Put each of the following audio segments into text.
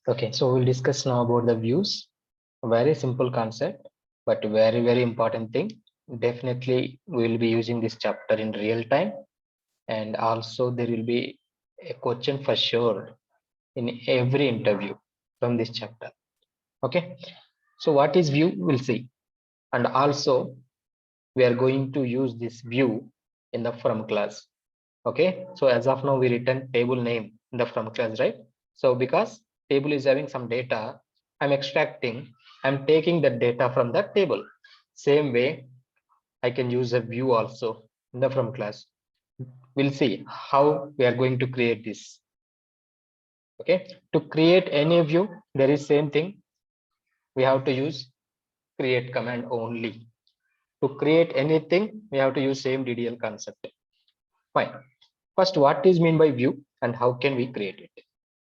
Okay, so we'll discuss now about the views. Very simple concept, but very important thing. Definitely, we will be using this chapter in real time, and also there will be a question for sure in every interview from this chapter. Okay, so what is view? We'll see, and also we are going to use this view in the from class. Okay, so as of now, we written table name in the from class, right? So because table is having some data, I'm taking the data from that table. Same way, I can use a view also in the from class. We'll see how we are going to create this. Okay, to create any view, there is same thing. We have to use create command only. To create anything, we have to use same DDL concept. Fine. First, what is mean by view and how can we create it?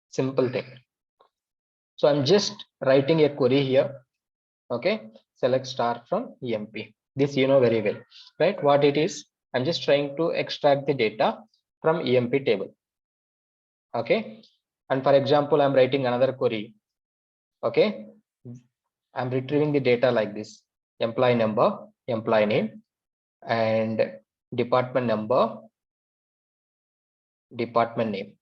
Simple thing. So I'm just writing a query here. Okay, select star from EMP. This you know very well, right? What it is, I'm just trying to extract the data from EMP table. Okay, and for example, I'm writing another query. Okay, I'm retrieving the data like this: employee number, employee name, and department number, department name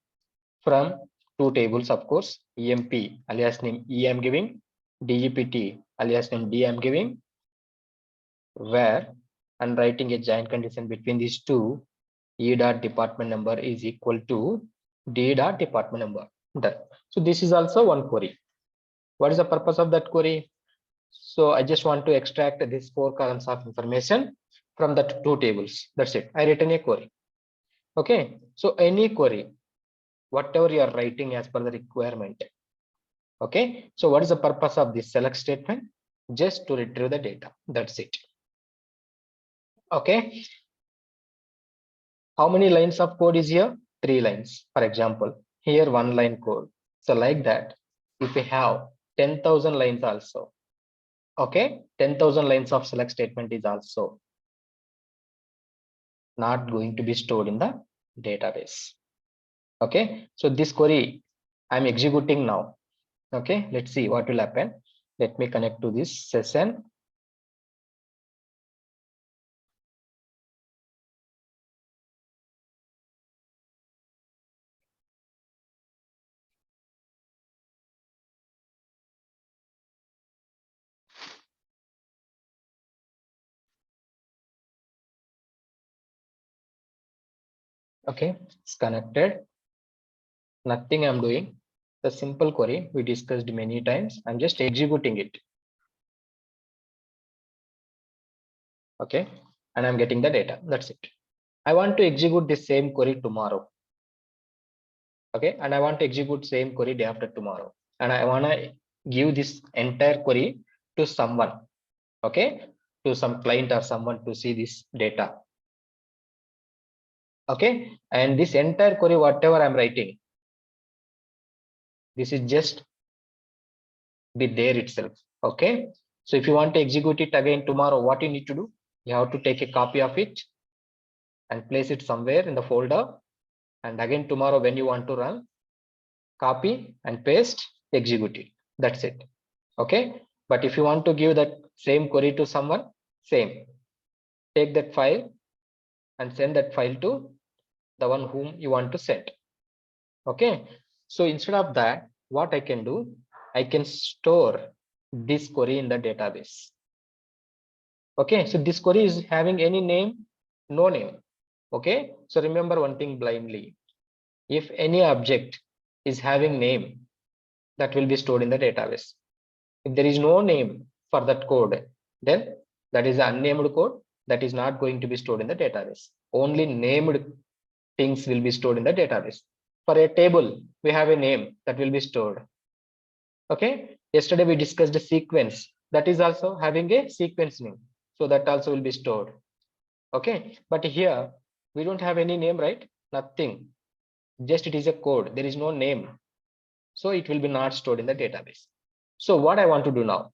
from two tables, of course. EMP alias name E I'm giving, DEPT alias name D I'm giving, where I'm writing a giant condition between these two. E dot department number is equal to D dot department number. Done. So this is also one query. What is the purpose of that query? So I just want to extract these four columns of information from the two tables. That's it. I written a query. Okay. So any query, whatever you are writing as per the requirement. Okay. So what is the purpose of this select statement? Just to retrieve the data. That's it. Okay. How many lines of code is here? 3 lines. For example, here 1 line code. So like that, if we have 10,000 lines also, okay, 10,000 lines of select statement is also not going to be stored in the database. Okay, so this query I'm executing now. Okay, let's see what will happen. Let me connect to this session. Okay, it's connected. Nothing I'm doing. The simple query we discussed many times. I'm just executing it. Okay, and I'm getting the data. That's it. I want to execute the same query tomorrow. Okay, and I want to execute same query day after tomorrow, and I want to give this entire query to someone. Okay, to some client or someone to see this data. Okay, and this entire query, whatever I'm writing, this is just be there itself. Okay, so if you want to execute it again tomorrow, what you need to do, you have to take a copy of it and place it somewhere in the folder, and again tomorrow when you want to run, copy and paste, execute it. That's it. Okay, but if you want to give that same query to someone, same, take that file and send that file to the one whom you want to send. Okay, so instead of that, what I can do, I can store this query in the database. Okay, so this query is having any name? No name. Okay, so remember one thing blindly. If any object is having name, that will be stored in the database. If there is no name for that code, then that is an unnamed code that is not going to be stored in the database. Only named things will be stored in the database. For a table, we have a name that will be stored. Okay, yesterday we discussed a sequence that is also having a sequence name, so that also will be stored. Okay, but here we don't have any name, right? Nothing, just it is a code, there is no name, so it will be not stored in the database. So what I want to do now,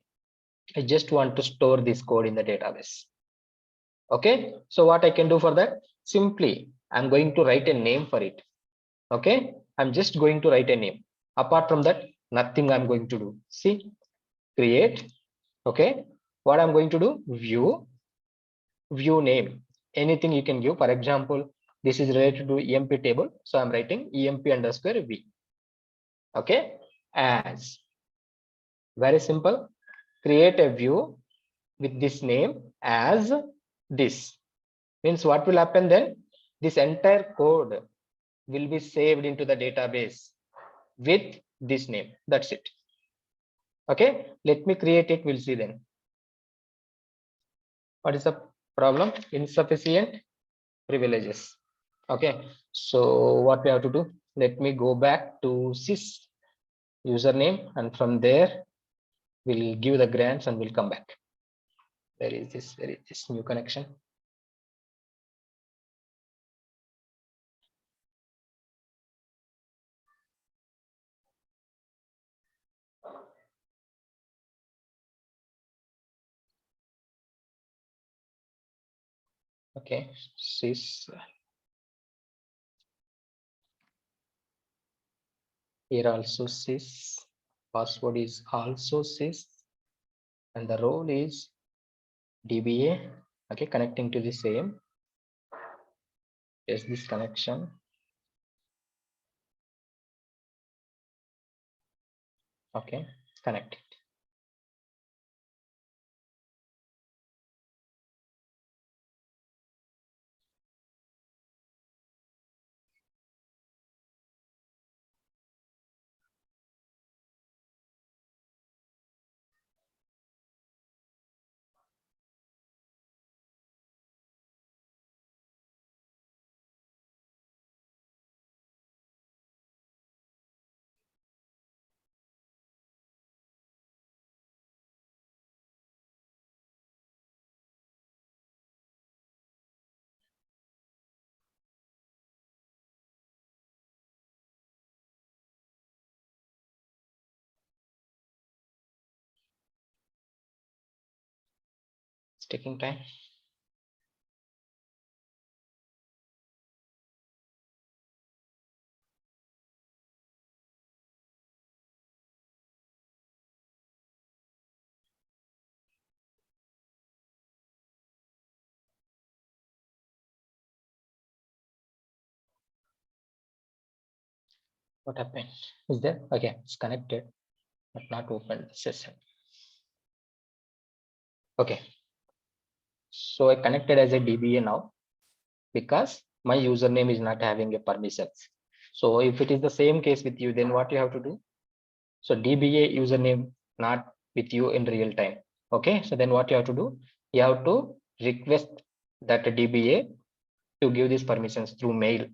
I just want to store this code in the database. Okay, so what I can do for that, simply I'm going to write a name for it. Okay, I'm just going to write a name. Apart from that, Nothing I'm going to do. See, create. Okay. What I'm going to do? View name. Anything you can give. For example, this is related to EMP table. So I'm writing EMP underscore V. Okay. As very simple. Create a view with this name as this. Means what will happen then? This entire code will be saved into the database with this name. That's it. Okay. Let me create it. We'll see then. What is the problem? Insufficient privileges. Okay. So what we have to do? Let me go back to sys username, and from there we'll give the grants and we'll come back. Where is this? Where is this new connection? Okay, sys. Here also sys. Password is also sys, and the role is DBA. Okay, connecting to the same. Is this connection? Okay, connect. It's taking time. What happened? Is there? Okay, it's connected, but not open the session. Okay, so I connected as a DBA now because my username is not having a permissions. So if it is the same case with you, then what you have to do? So DBA username not with you in real time. Okay, so then what you have to do? You have to request that DBA to give these permissions through mail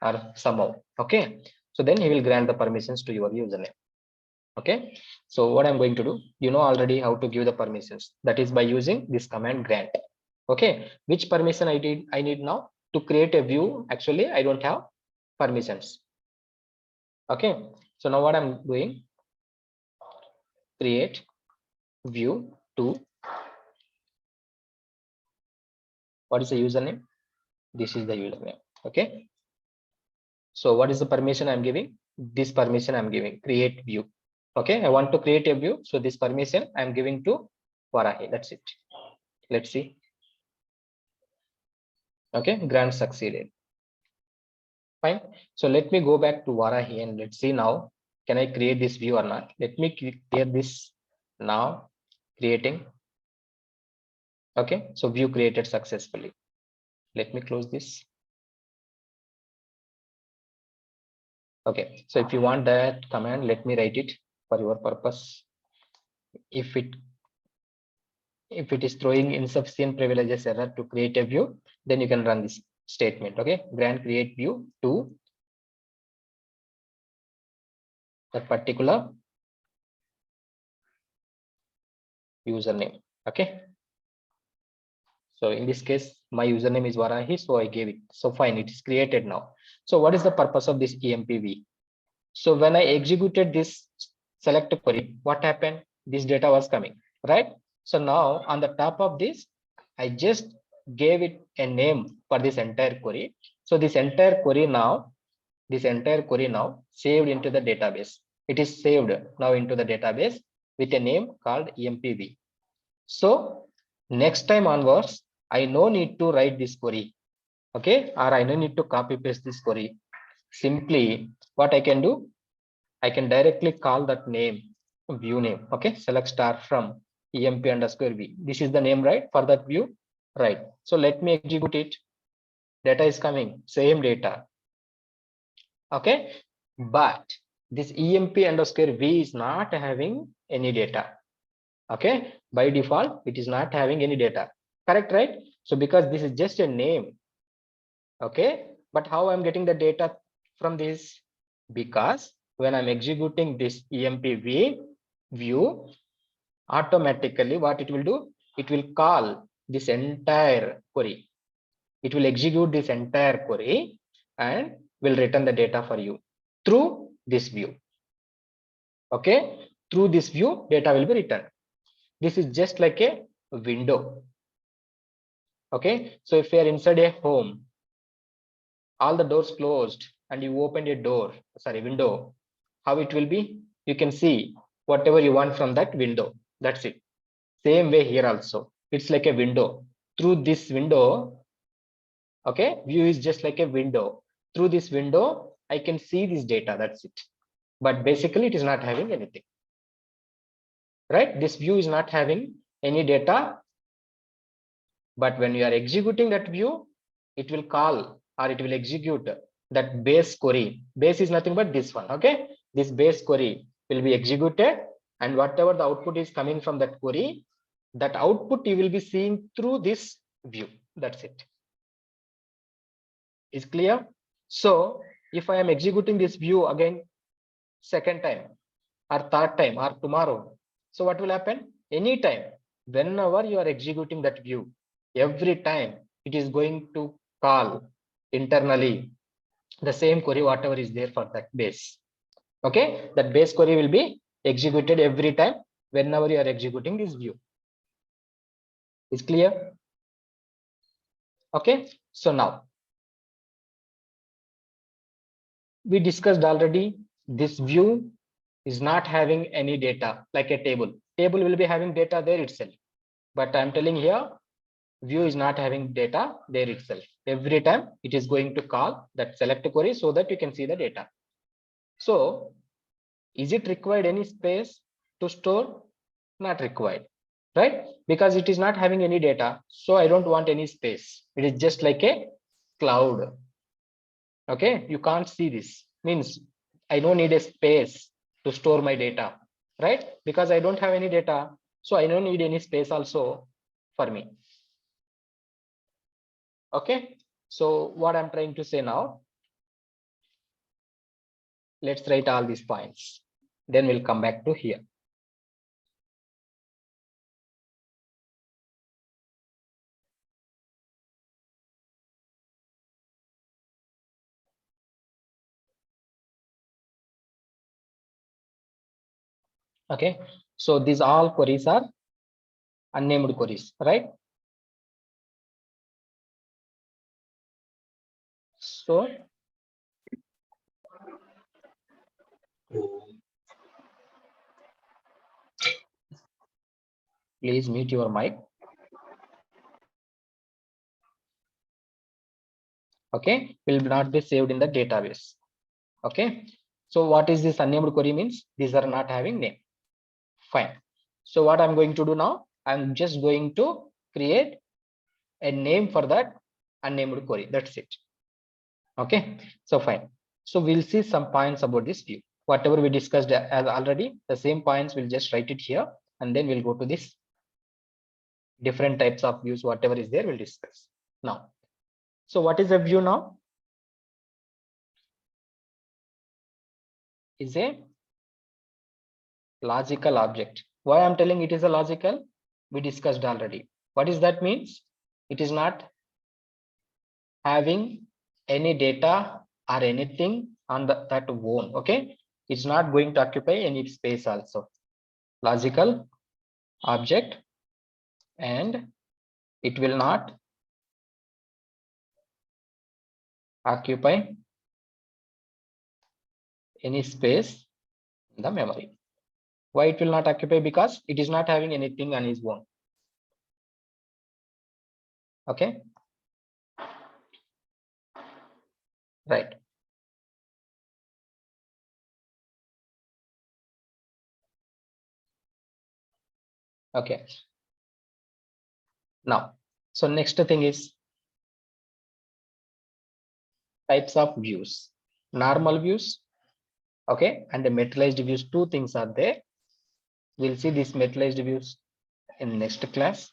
or somehow. Okay, so then he will grant the permissions to your username. Okay, so what I'm going to do, you know already how to give the permissions. That is by using this command grant. Okay, which permission I need now to create a view? Actually, I don't have permissions. Okay, so now what I'm doing, create view to, what is the username? This is the username. Okay, so what is the permission I'm giving? This permission I'm giving, create view. Okay, I want to create a view, so this permission I'm giving to Varahi. That's it. Let's see. Okay, grant succeeded. Fine. So let me go back to Varahi and let's see now, can I create this view or not? Let me clear this now, creating. Okay, so view created successfully. Let me close this. Okay, so if you want that command, let me write it for your purpose. If it is throwing insufficient privileges error to create a view, then you can run this statement. Okay, grant create view to that particular username. Okay, so in this case, my username is Varahi, so I gave it. So fine, it is created now. So what is the purpose of this EMPV? So when I executed this select query, what happened? This data was coming, right? So now on the top of this, I just gave it a name for this entire query. So this entire query now saved into the database. it is saved now into the database with a name called empv. So next time onwards, I no need to write this query, okay, or I no need to copy paste this query. Simply what I can do, I can directly call that name, view name, okay, select star from emp underscore v. This is the name, right, for that view, right? So let me execute it. Data is coming, same data, okay, but this emp underscore v is not having any data, okay. By default, it is not having any data, correct, right? So because this is just a name, okay, but how I'm getting the data from this? Because when I'm executing this empv view, automatically what it will do, it will call this entire query, it will execute this entire query and will return the data for you through this view, okay. Through this view, data will be returned. This is just like a window, okay. So if you are inside a home, all the doors closed and you open a door, sorry, window, how it will be? You can see whatever you want from that window. That's it. Same way here also. It's like a window. Through this window, okay, view is just like a window. Through this window, I can see this data. That's it. But basically, it is not having anything, right? This view is not having any data. But when you are executing that view, it will call or it will execute that base query. Base is nothing but this one, okay. This base query will be executed, and whatever the output is coming from that query, that output you will be seeing through this view. That's it. Is clear? So if I am executing this view again second time or third time or tomorrow, so what will happen? Anytime, whenever you are executing that view, every time it is going to call internally the same query, whatever is there for that base, okay. That base query will be executed every time whenever you are executing this view. Is clear? Okay. So now we discussed already, this view is not having any data like a table. Table will be having data there itself, but I'm telling here, view is not having data there itself. Every time it is going to call that select query so that you can see the data. So is it required any space to store? Not required, right? Because it is not having any data, so I don't want any space. It is just like a cloud, okay. You can't see this, means I don't need a space to store my data, right? Because I don't have any data, so I don't need any space also for me, okay. So what I'm trying to say now, let's write all these points, then we'll come back to here. Okay, so these all queries are unnamed queries, right? So please mute your mic. Okay, will not be saved in the database. Okay, so what is this unnamed query means? These are not having name. Fine. So what I'm going to do now, I'm just going to create a name for that unnamed query. That's it. Okay, so fine. So we'll see some points about this view. Whatever we discussed as already, the same points, we'll just write it here, and then we'll go to this different types of views. Whatever is there, we'll discuss now. So what is a view now? Is a logical object. Why I'm telling it is a logical? We discussed already. What is that means? It is not having any data or anything on that own. Okay, it's not going to occupy any space also. Logical object, and it will not occupy any space the memory. Why it will not occupy? Because it is not having anything on its own. Okay, right. Okay, now, so next thing is types of views. Normal views, okay, and the materialized views. Two things are there. We'll see these materialized views in next class,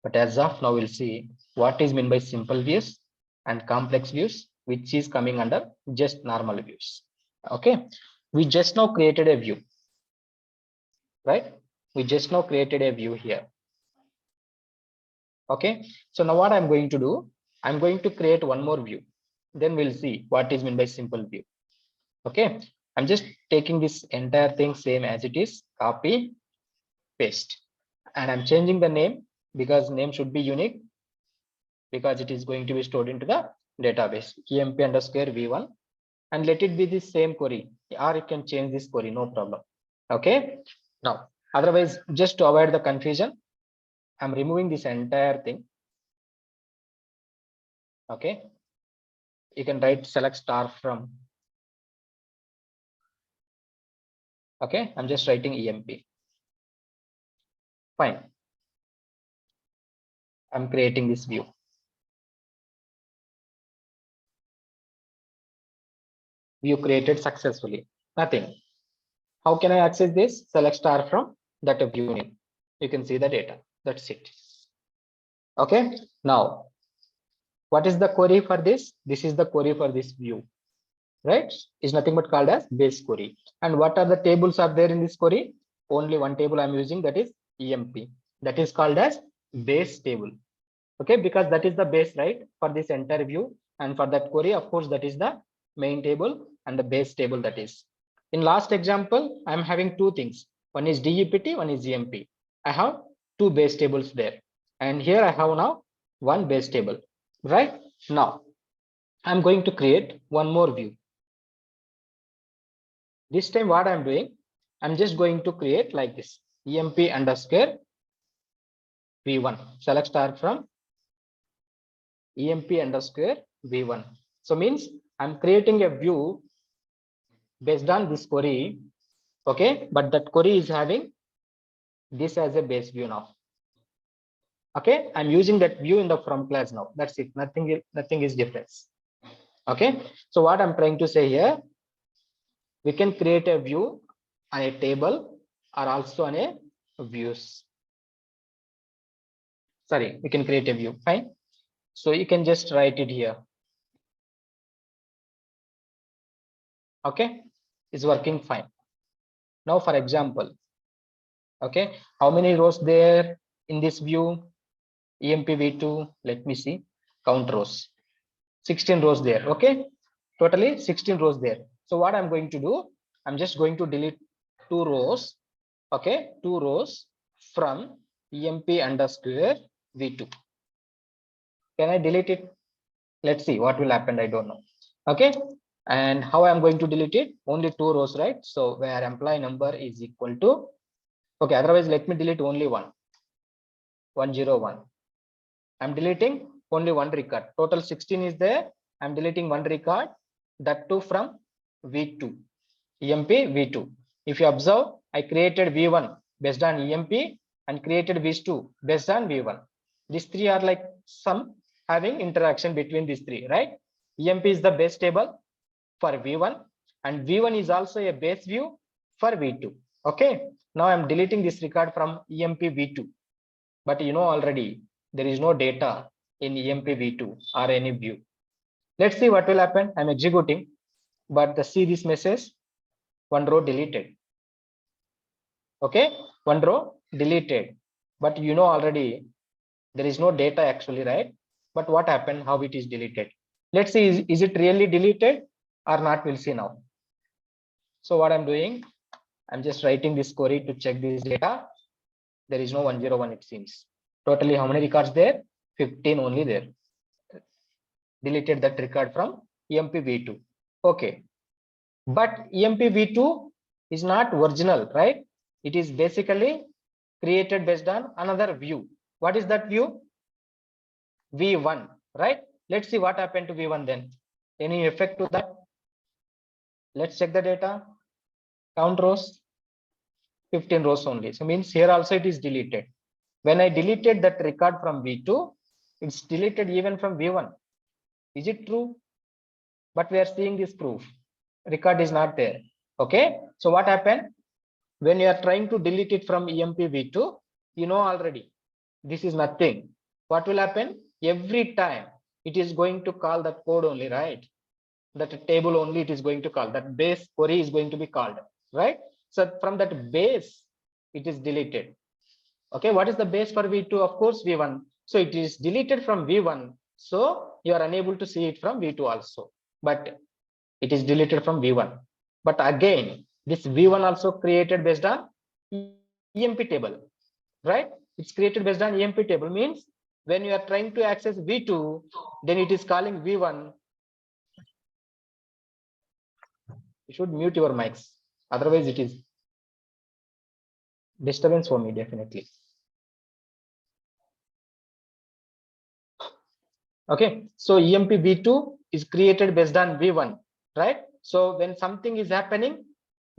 but as of now we'll see what is meant by simple views and complex views, which is coming under just normal views. Okay, we just now created a view, right? We just now created a view here. Okay, so now what I'm going to do, I'm going to create one more view, then we'll see what is meant by simple view. Okay, I'm just taking this entire thing same as it is, copy, paste, and I'm changing the name because name should be unique, because it is going to be stored into the database, emp underscore v1, and let it be the same query, or you can change this query, no problem. Okay, now otherwise, just to avoid the confusion, I'm removing this entire thing. Okay, you can write select star from. Okay, I'm just writing emp. Fine, I'm creating this view. View created successfully. Nothing. How can I access this? Select star from that view name. You can see the data. That's it. Okay, now what is the query for this? This is the query for this view, right? Is nothing but called as base query. And what are the tables are there in this query? Only one table I'm using, that is emp. That is called as base table. Okay, because that is the base, right, for this entire view. And for that query, of course, that is the main table and the base table. That is, in last example, I'm having two things. One is DEPT, one is emp. I have two base tables there, and here I have now one base table. Right, now I'm going to create one more view. This time what I'm doing, I'm just going to create like this, emp underscore v1, select star from emp underscore v1. So means I'm creating a view based on this query. Okay, but that query is having this as a base view now. Okay, I'm using that view in the from class now. That's it. Nothing is difference. Okay, so what I'm trying to say here, we can create a view on a table or also on a views. Sorry, we can create a view. Fine. So you can just write it here. Okay, it's working fine. Now, for example, okay, how many rows there in this view? emp v2, let me see, count rows, 16 rows there. Okay, totally 16 rows there. So what I'm going to do, I'm just going to delete 2 rows. Okay, 2 rows from emp underscore v2. Can I delete it? Let's see what will happen. I don't know. Okay, and how I'm going to delete it? Only 2 rows, right? So where employee number is equal to, okay, otherwise let me delete only 101. I'm deleting only one record. Total 16 is there. I'm deleting one record, that too from v2, emp v2. If you observe, I created v1 based on emp and created v2 based on v1. These three are like some having interaction between these three, right? emp is the base table for v1 and v1 is also a base view for v2. Okay, now I'm deleting this record from emp v2, but you know already there is no data in emp v2 or any view. Let's see what will happen. I'm executing, but the see this message, one row deleted. Okay, one row deleted, but you know already there is no data actually, right? But what happened, how it is deleted? Let's see, is it really deleted or not? We'll see now. So what I'm doing, I'm just writing this query to check this data. There is no 101, it seems. Totally how many records there? 15 only there. Deleted that record from emp v2. Okay, but emp v2 is not original, right? It is basically created based on another view. What is that view? V1, right? Let's see what happened to V1 then. Any effect to that? Let's check the data. Count rows, 15 rows only. So means here also it is deleted. When I deleted that record from V2, it's deleted even from V1. Is it true? But we are seeing this proof. Record is not there. Okay. So what happened? When you are trying to delete it from EMP V2, you know already this is nothing. What will happen? Every time it is going to call that code only, right? That table only it is going to call. That base query is going to be called, right? So from that base, it is deleted. Okay, what is the base for V2? Of course, V1. So it is deleted from V1. So you are unable to see it from V2 also. But it is deleted from V1. But again, this V1 also created based on EMP table, right? It's created based on EMP table, means when you are trying to access V2, then it is calling V1. You should mute your mics. Otherwise, it is disturbance for me, definitely. Okay, so EMP V2 is created based on V1, right? So when something is happening,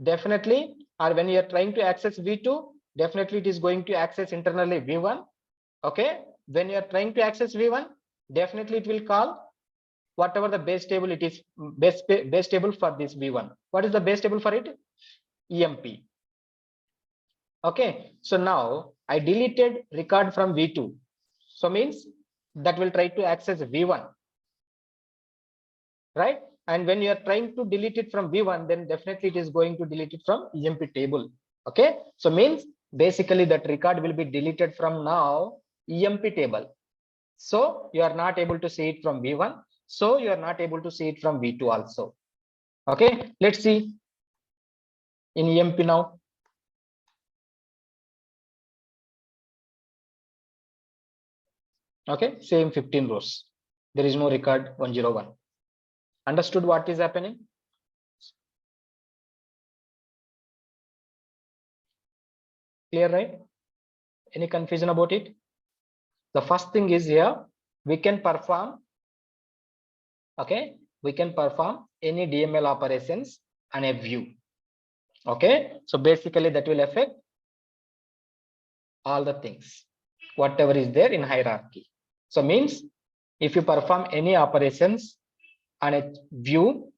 definitely, or when you are trying to access V2, definitely it is going to access internally V1. Okay, when you are trying to access V1, definitely it will call whatever the base table it is, base table for this V1. What is the base table for it? EMP. Okay, so now I deleted record from V2. So means that will try to access V1, right? And when you are trying to delete it from V1, then definitely it is going to delete it from EMP table. Okay, so means basically that record will be deleted from now EMP table. So you are not able to see it from V1. So you are not able to see it from V2 also. Okay, let's see in EMP now. Okay, same 15 rows. There is no record 101. Understood what is happening? Clear, right? Any confusion about it? The first thing is here, we can perform, okay, we can perform any DML operations on a view. Okay, so basically that will affect all the things, whatever is there in hierarchy. So means if you perform any operations on a view,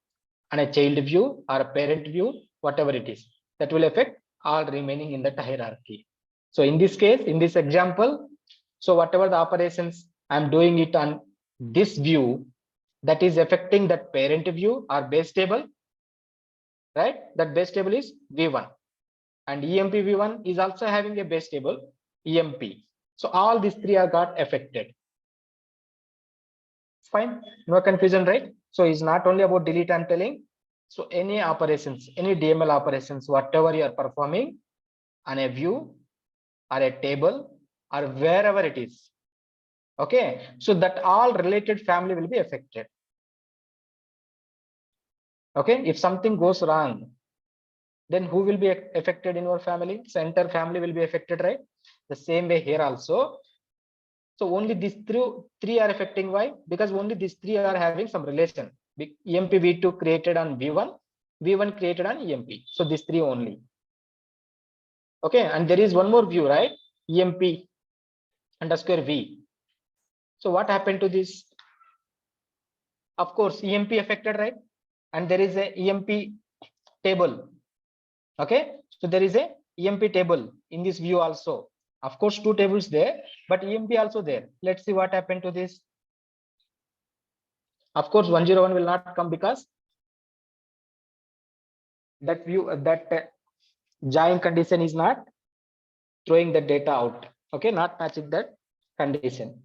on a child view or a parent view, whatever it is, that will affect all remaining in that hierarchy. So in this case, in this example, so whatever the operations I'm doing it on this view, that is affecting that parent view or base table, right? That base table is V1, and EMP V1 is also having a base table EMP. So all these three are got affected. Fine, no confusion, right? So it's not only about delete and telling. So any operations, any DML operations, whatever you are performing on a view or a table or wherever it is, okay, so that all related family will be affected. Okay, if something goes wrong, then who will be affected in your family? So entire family will be affected, right? The same way here also. So only these three are affecting. Why? Because only these three are having some relation. EMP V2 created on V1, V1 created on EMP. So these three only. Okay, and there is one more view, right? EMP underscore V. So what happened to this? Of course, EMP affected, right? And there is a EMP table. Okay, so there is a EMP table in this view also. Of course, two tables there, but EMP also there. Let's see what happened to this. Of course, 101 will not come because that view, that join condition is not throwing the data out. Okay, not matching that condition,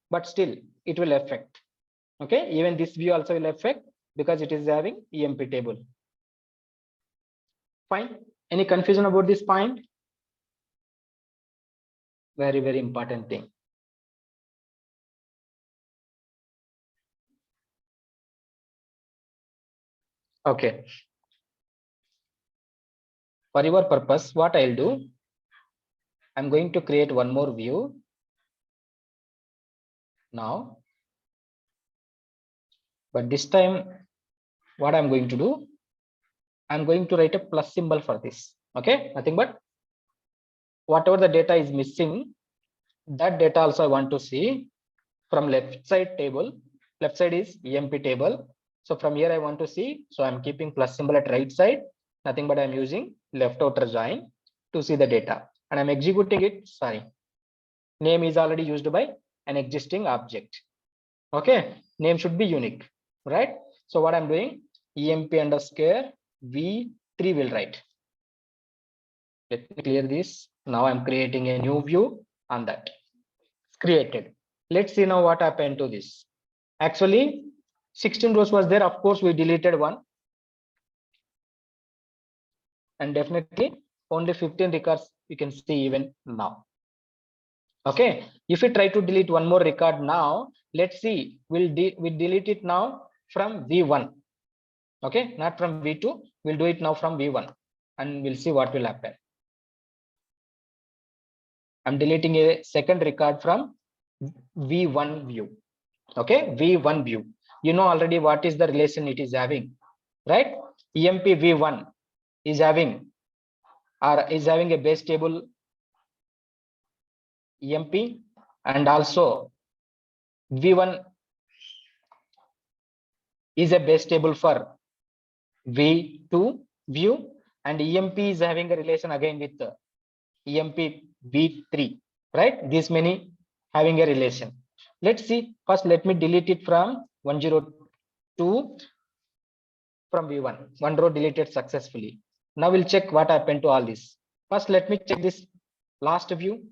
but still it will affect. Okay, even this view also will affect because it is having EMP table. Fine. Any confusion about this point? Very, very important thing. Okay. For your purpose, what I'll do, I'm going to create one more view now, but this time what I'm going to do, I'm going to write a plus symbol for this. Okay, nothing but whatever the data is missing, that data also I want to see from left side table. Left side is emp table, so from here I want to see, so I'm keeping plus symbol at right side, nothing but I'm using left outer join to see the data, and I'm executing it. Sorry, name is already used by an existing object. Okay, name should be unique, right? So what I'm doing, emp underscore v3 will write. Let me clear this. Now I'm creating a new view on that. It's created. Let's see now what happened to this. Actually 16 rows was there, of course we deleted one, and definitely only 15 records you can see even now. Okay, if we try to delete one more record now, let's see, we delete it now from v1. Okay, not from v2, we'll do it now from v1, and we'll see what will happen. I'm deleting a second record from v1 view. Okay, v1 view, you know already what is the relation it is having, right? emp v1 is having a base table emp, and also v1 is a base table for v2 view, and emp is having a relation again with emp v3, right? These many having a relation. Let's see, first let me delete it from 102 from v1. One row deleted successfully. Now we'll check what happened to all this. First let me check this last view.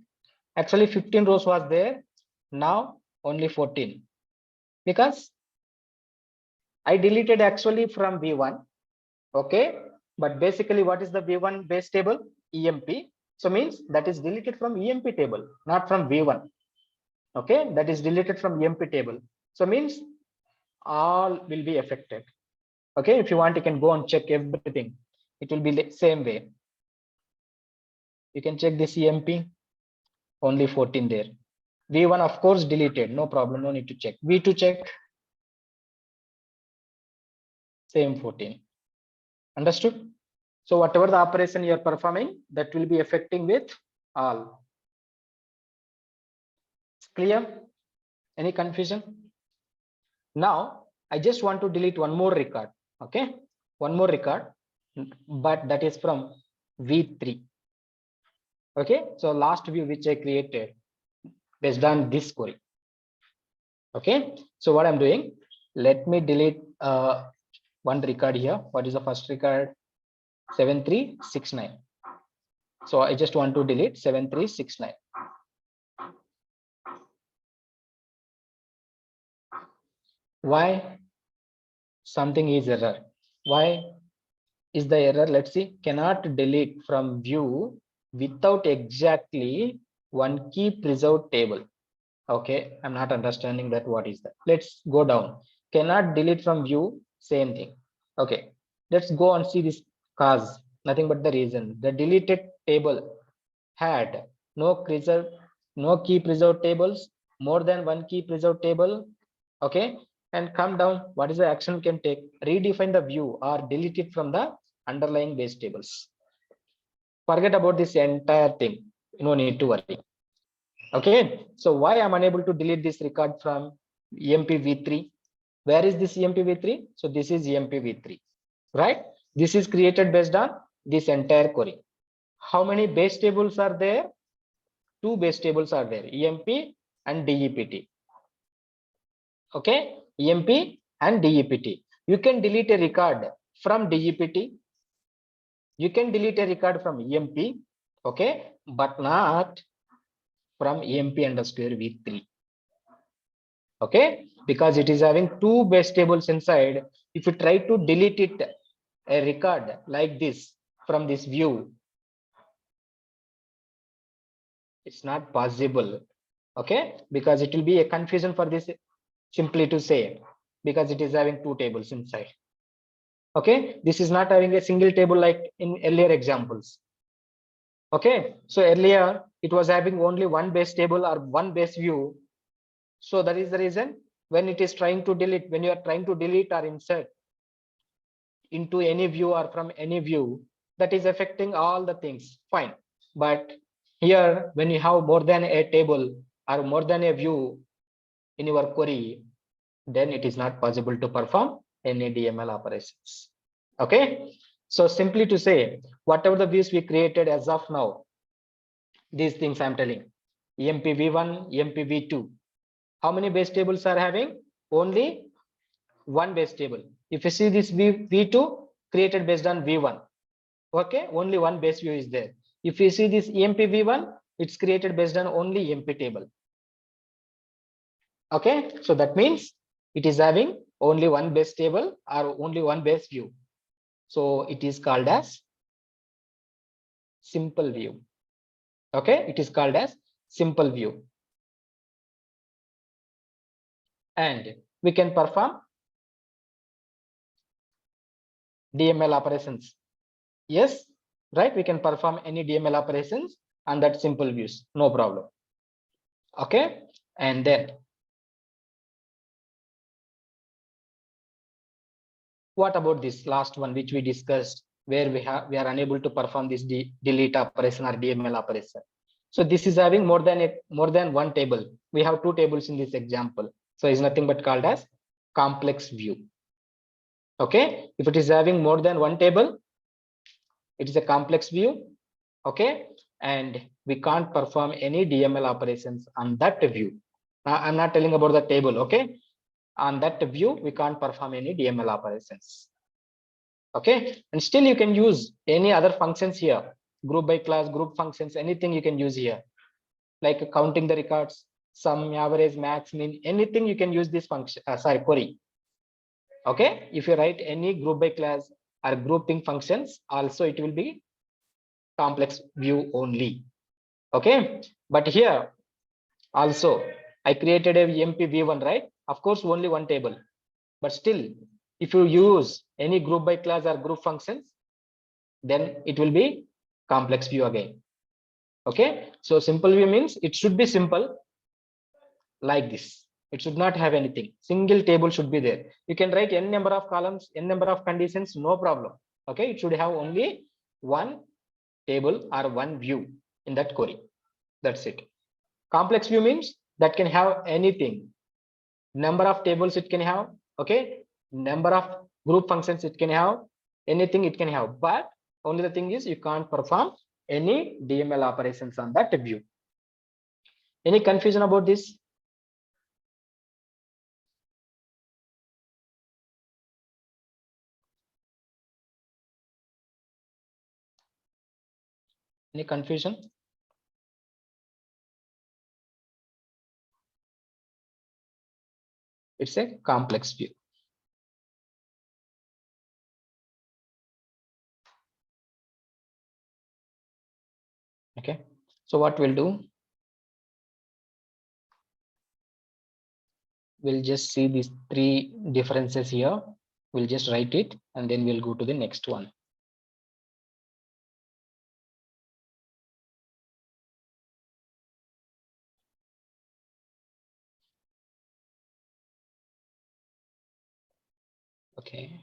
Actually 15 rows was there, now only 14, because I deleted actually from v1. Okay, but basically what is the v1 base table? emp, so means that is deleted from emp table, not from v1. Okay, that is deleted from emp table, so means all will be affected. Okay, if you want you can go and check everything, it will be the same way. You can check this emp, only 14 there. v1 of course deleted, no problem, no need to check. v2 check, same 14. Understood? So whatever the operation you are performing, that will be affecting with all. Clear? Any confusion? Now I just want to delete one more record. Okay, one more record, but that is from v3. Okay, so last view which I created based on this query. Okay, so what I'm doing, let me delete one record here. What is the first record? 7369. So I just want to delete 7369. Why? Something is error. Why is the error? Let's see. Cannot delete from view without exactly one key preserved table. Okay, I'm not understanding that. What is that? Let's go down. Cannot delete from view, same thing. Okay, let's go and see this cause. Nothing but the reason. The deleted table had no key preserved tables, more than one key preserved table. Okay, and come down. What is the action we can take? Redefine the view or delete it from the underlying base tables. Forget about this entire thing, no need to worry. Okay, so why I'm unable to delete this record from empv3? Where is this empv3? So this is empv3, right? This is created based on this entire query. How many base tables are there? Two base tables are there, emp and dept. Okay, emp and dept. You can delete a record from dept, you can delete a record from emp, okay, but not from emp underscore v3. Okay, because it is having two base tables inside. If you try to delete it, a record like this from this view, it's not possible. Okay, because it will be a confusion for this, simply to say, because it is having two tables inside. Okay, this is not having a single table like in earlier examples. Okay, so earlier it was having only one base table or one base view. So that is the reason when it is trying to delete, when you are trying to delete or insert into any view or from any view, that is affecting all the things, fine. But here, when you have more than a table or more than a view in your query, then it is not possible to perform any DML operations. Okay, so simply to say, whatever the views we created as of now, these things I'm telling, EMP-v1, EMP-v2, how many base tables are having? Only one base table. If you see this v2 created based on v1, okay, only one base view is there. If you see this EMP v1, it's created based on only EMP table. Okay, so that means it is having only one base table or only one base view. So it is called as simple view. Okay, it is called as simple view. And we can perform DML operations. Yes, right? We can perform any DML operations on that simple views, no problem. Okay, and then what about this last one which we discussed, where we are unable to perform this delete operation or DML operation? So this is having more than one table. We have two tables in this example. So it's nothing but called as complex view. Okay, if it is having more than one table, it is a complex view. Okay, and we can't perform any DML operations on that view. Now I'm not telling about the table. Okay, on that view we can't perform any DML operations. Okay, and still you can use any other functions here, group by class, group functions, anything you can use here, like counting the records, sum, average, max, mean, anything you can use this function, query. Okay, if you write any group by class or grouping functions, also it will be complex view only. Okay, but here also I created a EMP-v1, right? Of course, only one table, but still, if you use any group by class or group functions, then it will be complex view again. Okay, so simple view means it should be simple like this. It should not have anything. Single table should be there. You can write n number of columns, n number of conditions, no problem. Okay, it should have only one table or one view in that query. That's it. Complex view means that can have anything. Number of tables it can have. Okay, number of group functions it can have. Anything it can have. But only the thing is you can't perform any DML operations on that view. Any confusion about this? Any confusion? It's a complex view. Okay, so what we'll do, we'll just see these three differences here. We'll just write it and then we'll go to the next one. Okay.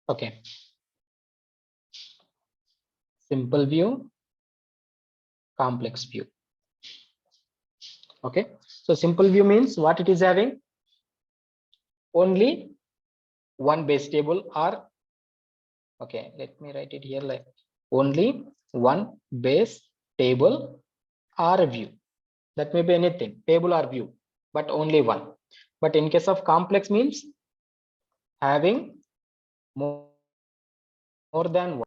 Okay. Simple view, complex view. Okay. So simple view means what it is having? Only one base table or, okay, let me write it here like only one base table or view. That may be anything, table or view, but only one. But in case of complex means having more than one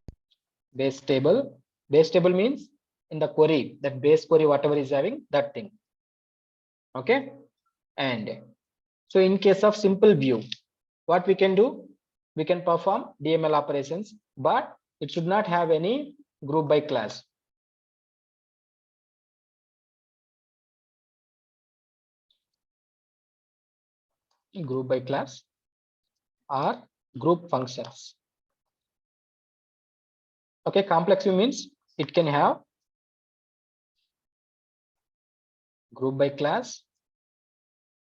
base table. Base table means in the query, that base query, whatever is having that thing. Okay. And so in case of simple view, what we can do? We can perform DML operations, but it should not have any group by class. group by class or group functions. Okay, complex view means it can have group by class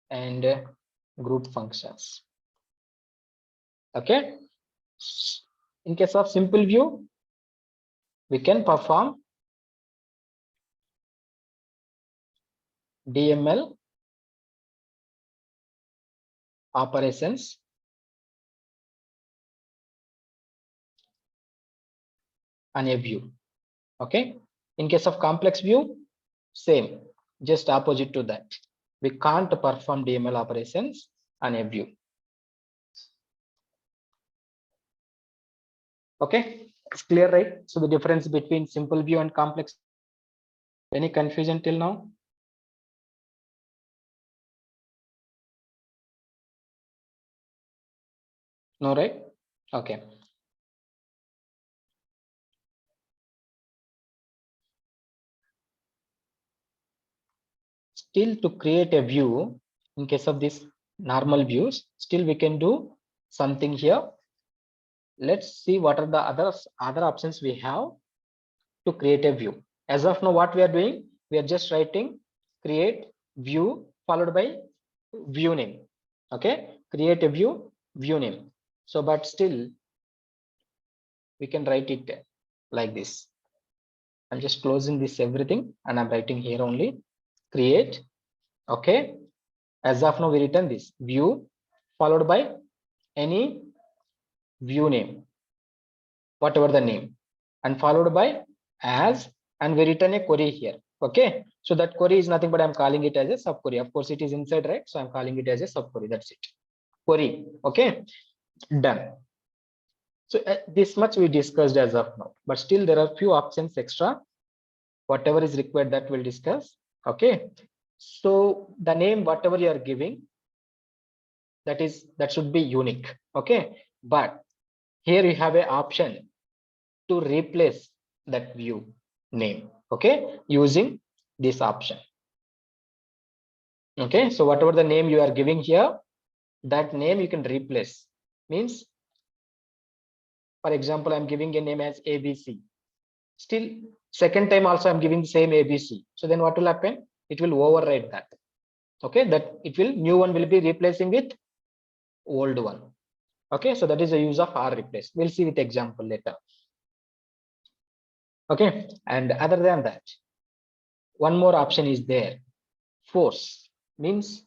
and group functions. Okay, in case of simple view, we can perform DML operations on a view. Okay, in case of complex view, same, just opposite to that. We can't perform DML operations on a view. Okay, it's clear, right? So the difference between simple view and complex. Any confusion till now? No, right? Okay. Still, to create a view, in case of this normal views, still we can do something here. Let's see what are the other options we have to create a view. As of now, what we are doing, we are just writing create view followed by view name. Okay, create a view, view name. So, but still we can write it like this. I'm just closing this everything and I'm writing here only create. Okay, as of now we return this view followed by any view name, whatever the name, and followed by as, and we return a query here. Okay, so that query is nothing but I'm calling it as a sub query. Of course it is inside, right? So I'm calling it as a sub query. That's it, query. Okay, done. So this much we discussed as of now, but still there are few options extra. Whatever is required that we'll discuss. Okay, so the name whatever you are giving, that should be unique. Okay, but here you have an option to replace that view name. Okay, using this option. Okay, so whatever the name you are giving here, that name you can replace. Means, for example, I'm giving a name as ABC. Still, second time also I'm giving the same ABC. So then what will happen? It will override that. Okay, that it will, new one will be replacing with old one. Okay, so that is the use of R replace. We'll see with example later. Okay, and other than that, one more option is there. Force means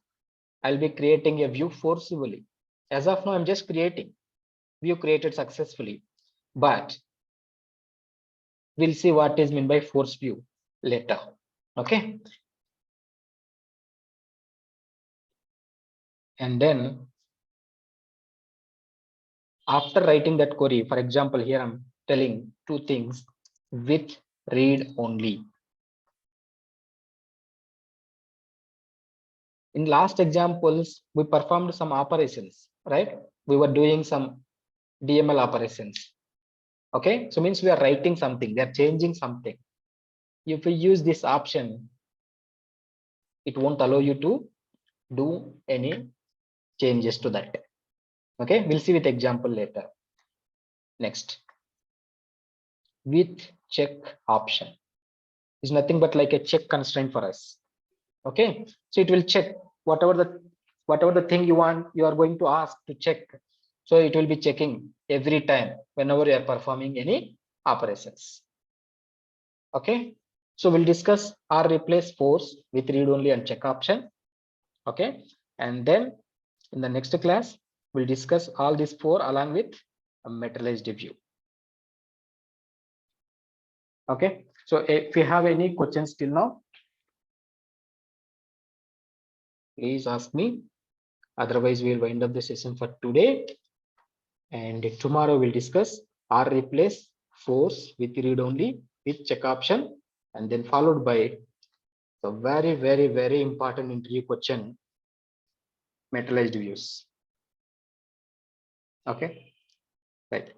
I'll be creating a view forcibly. As of now, I'm just creating view created successfully, but we'll see what is meant by force view later. Okay, and then after writing that query, for example, here I'm telling two things with read only. In last examples, we performed some operations, right? We were doing some DML operations. Okay, so means we are writing something, they are changing something. If we use this option, it won't allow you to do any changes to that. Okay, we'll see with example later. Next, with check option is nothing but like a check constraint for us. Okay, so it will check whatever the thing you want, you are going to ask to check. So it will be checking every time whenever you are performing any operations. Okay, so we'll discuss R replace force with read only and check option. Okay, and then in the next class we'll discuss all these four along with a materialized view. Okay, so if you have any questions till now, please ask me. Otherwise, we'll wind up the session for today. And tomorrow we'll discuss R replace force with read only with check option, and then followed by the very important interview question, materialized views. Okay, right.